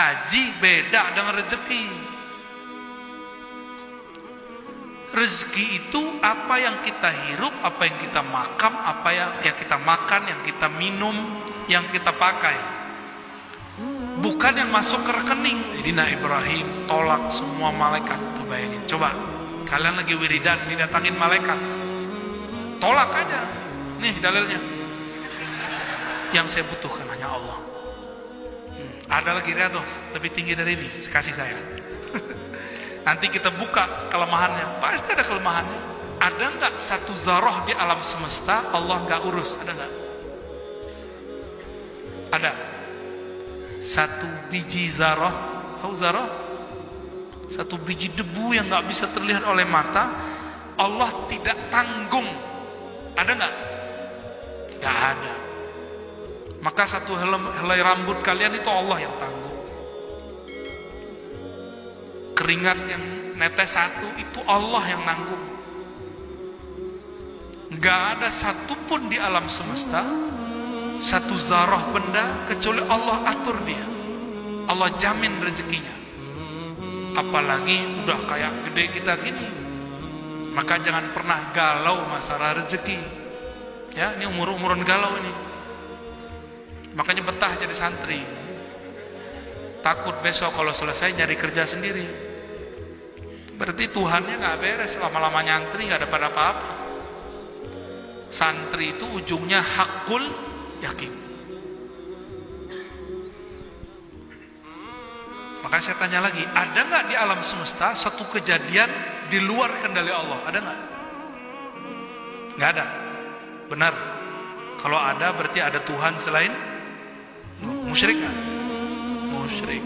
Gaji beda dengan rezeki. Rezeki itu apa yang kita hirup, apa yang kita makan, apa yang kita makan, yang kita minum, yang kita pakai. Bukan yang masuk ke rekening. Jadi Nabi Ibrahim tolak semua malaikat. Tuh bayangin, coba kalian lagi wiridan didatangin malaikat, tolak aja. Nih dalilnya. Yang saya butuhkan hanya Allah. Ada lagi Riados lebih tinggi dari ini, kasih saya. Nanti kita buka kelemahannya, pasti ada kelemahannya. Ada nggak satu zarah di alam semesta Allah nggak urus? Ada nggak? Ada. Satu biji zarah, tahu zarah? Satu biji debu yang nggak bisa terlihat oleh mata, Allah tidak tanggung. Ada nggak? Nggak ada. Maka satu helai rambut kalian itu Allah yang tanggung. Keringat yang netes satu itu Allah yang nanggung. Nggak ada satupun di alam semesta satu zarah benda kecuali Allah atur dia. Allah jamin rezekinya. Apalagi udah kayak gede kita gini. Maka jangan pernah galau masalah rezeki. Ya, ini umur-umuran galau ini. Makanya betah jadi santri. Takut besok kalau selesai nyari kerja sendiri. Berarti Tuhannya nggak beres, lama-lama nyantri nggak dapat apa-apa. Santri itu ujungnya hakul yakin. Maka saya tanya lagi, ada nggak di alam semesta satu kejadian di luar kendali Allah? Ada nggak? Nggak ada. Benar. Kalau ada berarti ada Tuhan selain. Musyrik nggak? Musyrik.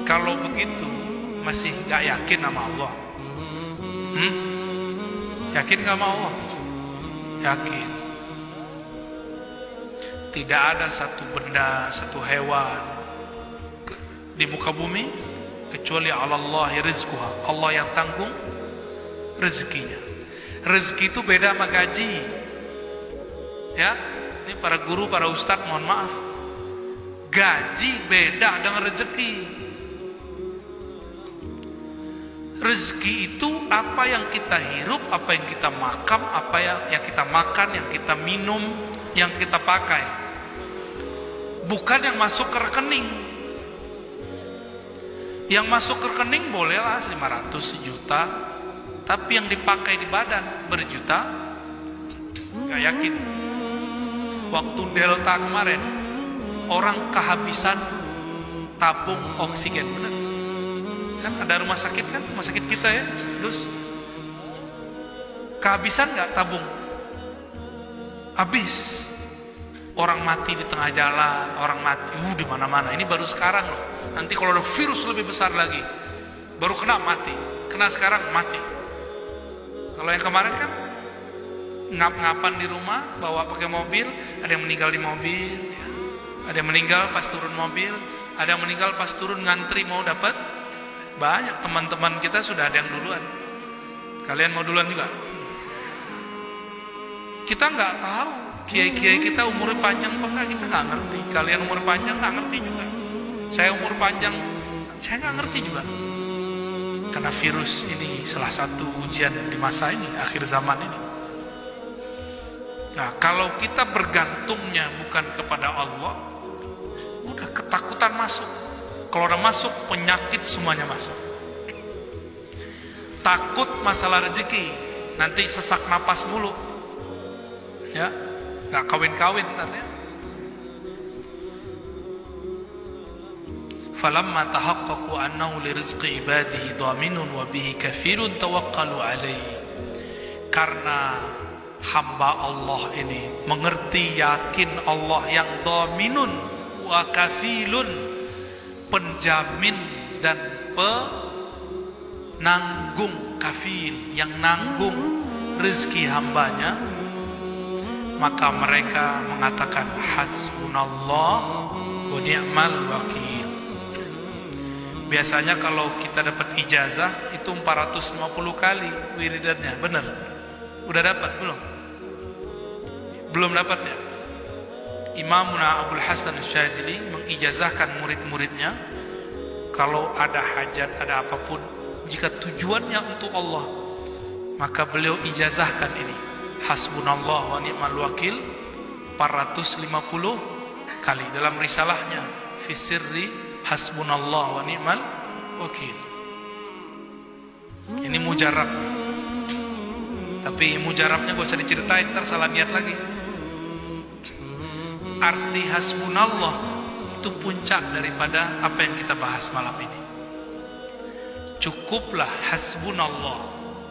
Kalau begitu masih nggak yakin sama Allah? Yakin nggak sama Allah? Yakin. Tidak ada satu benda, satu hewan di muka bumi kecuali Allah rizquha. Allah yang tanggung rezekinya. Rezeki itu beda sama gaji. Ya, ini para guru, para ustadz mohon maaf. Gaji beda dengan rezeki. Rezeki itu apa yang kita hirup, apa yang kita makan, apa yang kita makan, yang kita minum, yang kita pakai. Bukan yang masuk ke rekening. Yang masuk ke rekening bolehlah 500, 1 juta. Tapi yang dipakai di badan berjuta, gak yakin. Waktu Delta kemarin, orang kehabisan tabung oksigen, benar? Kan ada rumah sakit kan, rumah sakit kita ya, terus kehabisan nggak tabung? Habis. Orang mati di tengah jalan, orang mati, di mana-mana. Ini baru sekarang loh. Nanti kalau ada virus lebih besar lagi, baru kena mati. Kena sekarang mati. Kalau yang kemarin kan ngap-ngapan di rumah, bawa pakai mobil, ada yang meninggal di mobil, ada yang meninggal pas turun mobil, ada yang meninggal pas turun ngantri mau dapat. Banyak teman-teman kita sudah ada yang duluan. Kalian mau duluan juga? Kita nggak tahu kiai-kiai kita umurnya panjang apa enggak, kita nggak ngerti. Kalian umur panjang nggak ngerti juga. Saya umur panjang, saya nggak ngerti juga. Karena virus ini salah satu ujian di masa ini, akhir zaman ini. Nah, kalau kita bergantungnya bukan kepada Allah, udah ketakutan masuk. Kalau udah masuk, penyakit semuanya masuk. Takut masalah rezeki, nanti sesak napas mulu. Ya, nggak kawin-kawin ntar ya. Falamma tahaqqaqu annahu lirizqi ibadihi dhaminun wa bihi kafirun tawakkalu alaihi. Karena hamba Allah ini mengerti, yakin Allah yang dhaminun wa kafilun, penjamin dan penanggung, kafil yang nanggung rezeki hambanya, maka mereka mengatakan hasbunallah wa ni'mal wakil. Biasanya kalau kita dapat ijazah itu 450 kali wiridannya, benar? Udah dapat belum? Belum dapat ya? Imamuna Abdul Hasan Syazili mengijazahkan murid-muridnya kalau ada hajat, ada apapun, jika tujuannya untuk Allah, maka beliau ijazahkan ini. Hasbunallah wa ni'mal wakil 450 kali dalam risalahnya fi sirri hasbunallah wa ni'mal wakil. Ini mujarab. Tapi mujarabnya gak usah diceritain, ntar salah niat lagi. Arti hasbunallah itu puncak daripada apa yang kita bahas malam ini. Cukuplah hasbunallah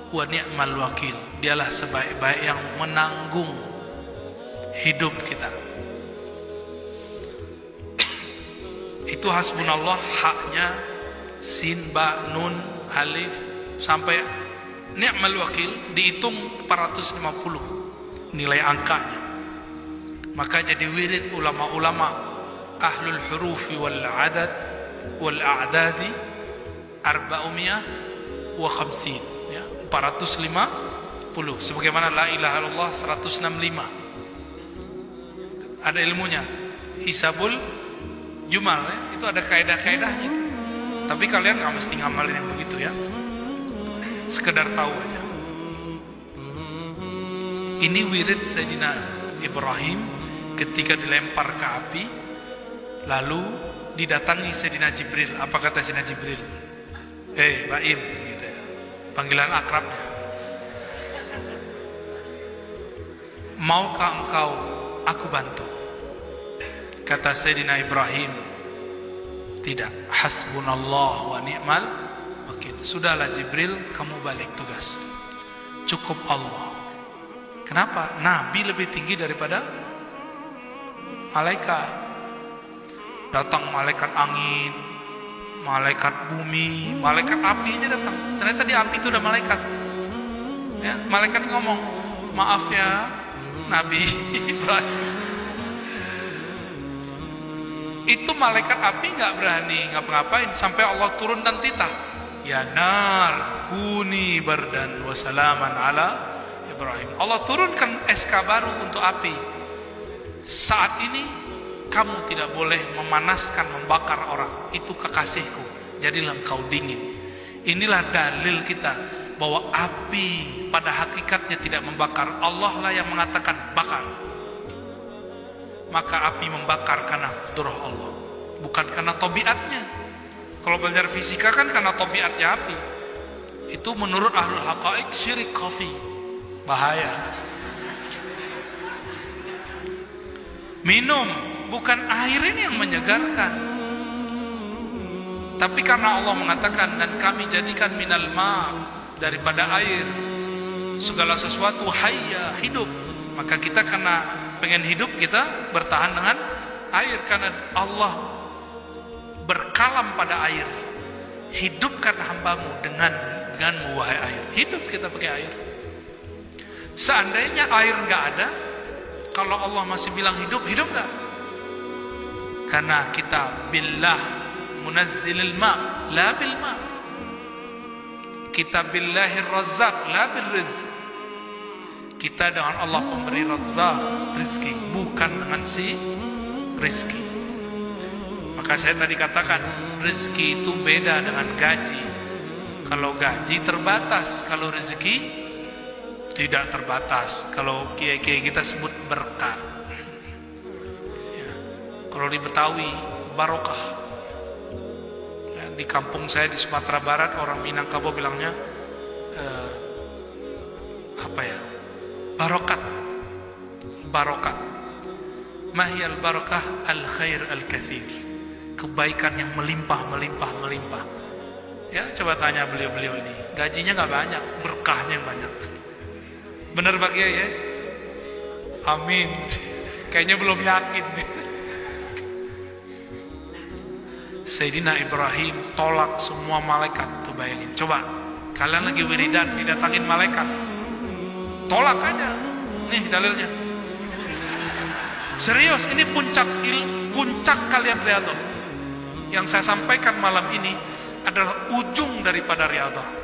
wa ni'mal wakil. Dialah sebaik-baik yang menanggung hidup kita. Itu hasbunallah, haknya sin, ba, nun, alif sampai ni'mal wakil dihitung 450 nilai angkanya. Maka jadi wirid ulama-ulama ahlul hurufi wal adad wal a'dadi 450 ya, 450 sebagaimana la ilaha illallah 165. Ada ilmunya, hisabul jumal ya, itu ada kaidah-kaidahnya itu. Tapi kalian nggak mesti ngamalin yang begitu ya, sekedar tahu aja. Ini wirid Sayyidina Ibrahim ketika dilempar ke api, lalu didatangi Sayyidina Jibril. Apa kata Sayyidina Jibril? Baim gitu ya, panggilan akrabnya. Maukah engkau aku bantu? Kata Sayyidina Ibrahim, tidak. Hasbunallah wa ni'mal wakil. Sudahlah Jibril, kamu balik tugas. Cukup Allah. Kenapa? Nabi lebih tinggi daripada malaikat. Datang malaikat angin, malaikat bumi, malaikat api aja datang. Ternyata di api itu ada malaikat. Ya, malaikat ngomong, maaf ya Nabi Ibrahim. Itu malaikat api nggak berani ngapa-ngapain sampai Allah turunkan titah. Ya nar kuni bardan wa salaman ala Ibrahim. Allah turunkan SK baru untuk api. Saat ini kamu tidak boleh memanaskan, membakar orang. Itu kekasihku. Jadilah engkau dingin. Inilah dalil kita bahwa api pada hakikatnya tidak membakar. Allah lah yang mengatakan bakar. Maka api membakar karena kudrah Allah, bukan karena tabiatnya. Kalau belajar fisika kan karena tabiatnya api. Itu menurut ahlul haqaiq syirik khafi. Bahaya. Minum, bukan air ini yang menyegarkan, tapi karena Allah mengatakan, dan kami jadikan minal ma, daripada air segala sesuatu hayya, hidup. Maka kita karena pengen hidup, kita bertahan dengan air. Karena Allah berkalam pada air, hidupkan hambamu denganmu wahai air. Hidup kita pakai air. Seandainya air nggak ada, kalau Allah masih bilang hidup, hidup nggak? Karena kita billah munazzilil ma, la bil ma. Kita billahir razzaq, la bil rizq. Kita dengan Allah pemberi razzaq, rizki, bukan dengan si rizki. Maka saya tadi katakan, rizki itu beda dengan gaji. Kalau gaji terbatas, kalau rizki tidak terbatas. Kalau kiai-kiai kita sebut berkah. Ya. Kalau di Betawi, barokah. Ya, di kampung saya di Sumatera Barat, orang Minangkabau bilangnya apa ya? Barokat. Barokat. Mahiyal barokah al khair al kathir. Kebaikan yang melimpah, melimpah, melimpah. Ya, coba tanya beliau-beliau ini. Gajinya nggak banyak, berkahnya yang banyak. Benar Pak Kiai ya? Amin. Kayaknya belum yakin. Sayyidina Ibrahim tolak semua malaikat. Tuh bayangin. Coba kalian lagi wiridan, didatangin malaikat, tolak aja. Nih dalilnya. Serius, ini puncak kalian riyadhah. Yang saya sampaikan malam ini adalah ujung daripada riyadhah.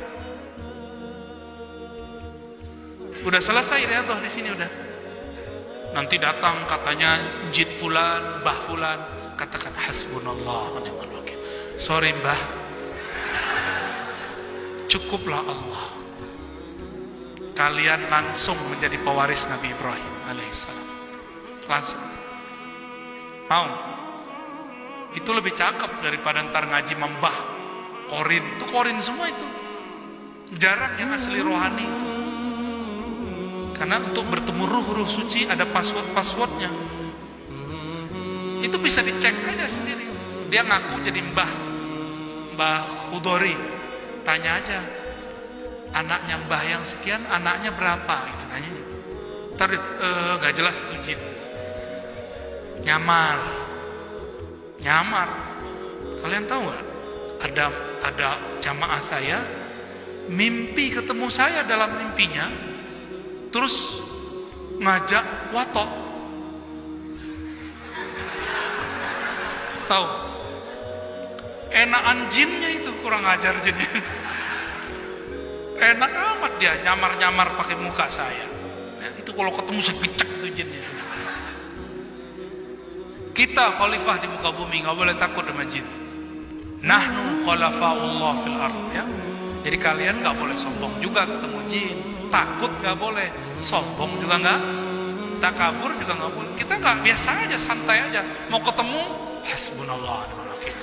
Udah selesai riyadhah di sini udah. Nanti datang katanya jid fulan, bah fulan, katakan hasbunallah wa ni'mal wakil. Sorry mbah, cukuplah Allah. Kalian langsung menjadi pewaris Nabi Ibrahim alaihissalam. Langsung. Mau? Itu lebih cakep daripada ntar ngaji membah. Korin, itu korin semua itu. Jarang yang asli rohani itu. Karena untuk bertemu ruh suci ada password-passwordnya. Itu bisa dicek aja sendiri. Dia ngaku jadi Mbah Khudori. Tanya aja, anaknya Mbah yang sekian, anaknya berapa? Gitu tanya. Ntar gak jelas itu jin. Nyamar. Kalian tahu gak? Ada jamaah saya mimpi ketemu saya dalam mimpinya, terus ngajak watok. Tahu? Enakan jinnya itu, kurang ajar jinnya. Enak amat dia nyamar-nyamar pakai muka saya. Ya, itu kalau ketemu sepicak itu jinnya. Kita khalifah di muka bumi, nggak boleh takut sama jin. Nahnu khalafaullah fil ard, ya. Jadi kalian nggak boleh sombong juga ketemu jin. Takut nggak boleh, sombong juga nggak, takabur juga nggak boleh. Kita nggak, biasa aja, santai aja. Mau ketemu, hasbunallah wa ni'mal wakil.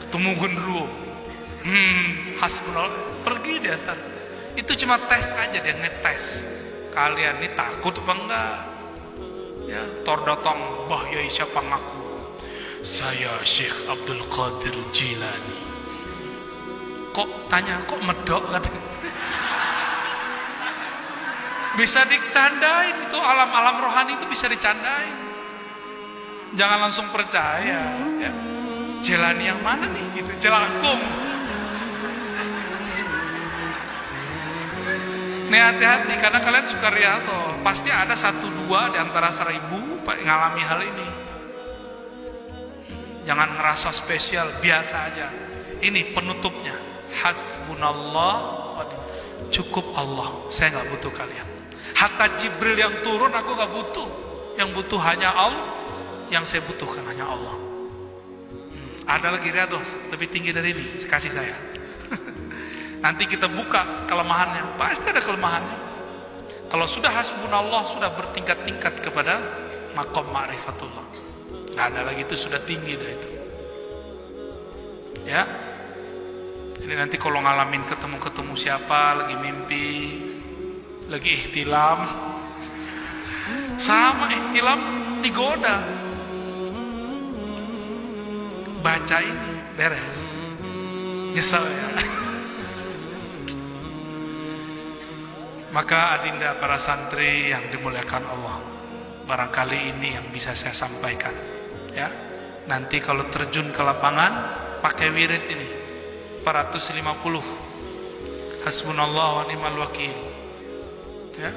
Ketemu gendruwo, hasbunallah, pergi dia tar. Itu cuma tes aja, dia ngetes. Kalian ini takut apa enggak? Ya, tor datang, bah yai siapa ngaku? Saya Syekh Abdul Qadir Jilani. Kok tanya, kok medok katanya? Bisa dicandain itu, alam-alam rohani itu bisa dicandain. Jangan langsung percaya, ya. Jilani yang mana nih? Gitu, jelangkung. Nih hati-hati, karena kalian suka riyadhah. Pasti ada 1-2 di antara 1000 ngalami hal ini. Jangan ngerasa spesial, biasa aja. Ini penutupnya. Hasbunallah, cukup Allah. Saya nggak butuh kalian. Hatta Jibril yang turun aku nggak butuh. Yang butuh hanya Allah. Yang saya butuhkan hanya Allah. Ada lagi riyadhah lebih tinggi dari ini, kasih saya. Nanti kita buka kelemahannya, pasti ada kelemahannya. Kalau sudah hasbunallah, sudah bertingkat-tingkat kepada maqam ma'rifatullah. Nggak ada lagi, itu sudah tinggi dah itu. Ya. Jadi nanti kalau ngalamin ketemu siapa, lagi mimpi, lagi ihtilam, sama ihtilam digoda. Baca ini, beres. Nyesel ya. Maka adinda para santri yang dimuliakan Allah, barangkali ini yang bisa saya sampaikan, ya. Nanti kalau terjun ke lapangan pakai wirid ini 450 hasbunallah wa ni'mal wakil, ya.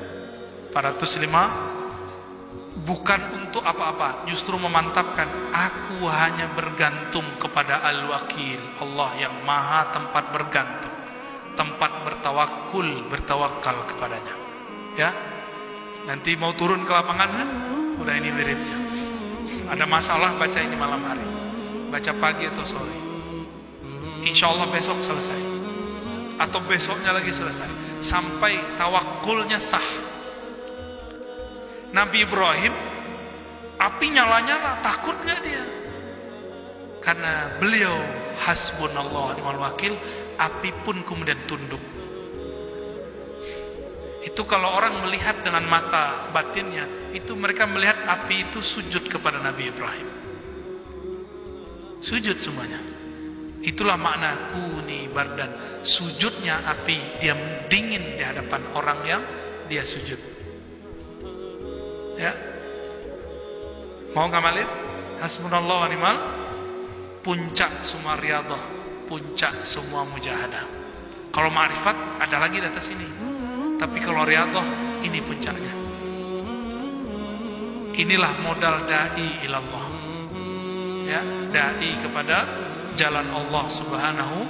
405 bukan untuk apa-apa, justru memantapkan aku hanya bergantung kepada al-wakil, Allah yang maha tempat bergantung, tempat bertawakal kepadanya, ya. Nanti mau turun ke lapangan kan, udah ini wiridnya. Ada masalah, baca ini malam hari, baca pagi atau sore. Insya Allah besok selesai, atau besoknya lagi selesai, sampai tawakulnya sah. Nabi Ibrahim, api nyala-nyala, takut gak dia? Karena beliau hasbunallah wa ni'mal wakil, api pun kemudian tunduk. Itu kalau orang melihat dengan mata batinnya, itu mereka melihat api itu sujud kepada Nabi Ibrahim. Sujud semuanya. Itulah makna kuni bardan. Sujudnya api, dia dingin di hadapan orang yang dia sujud. Ya. Mau ngamalin? Hasbunallah wa ni'mal, puncak semua riyadhah, puncak semua mujahadah. Kalau ma'rifat ada lagi di atas ini. Tapi kalau riyadhah ini puncaknya. Inilah modal dai ilallah. Ya, dai kepada jalan Allah Subhanahu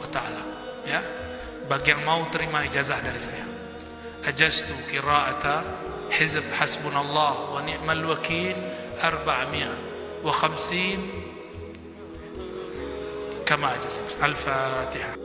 wa taala. Ya. Bagi yang mau terima ijazah dari saya. Ajaztu qira'ata Hizb hasbunallah wa ni'mal wakil 450 kama ajazak. Al-Fatihah.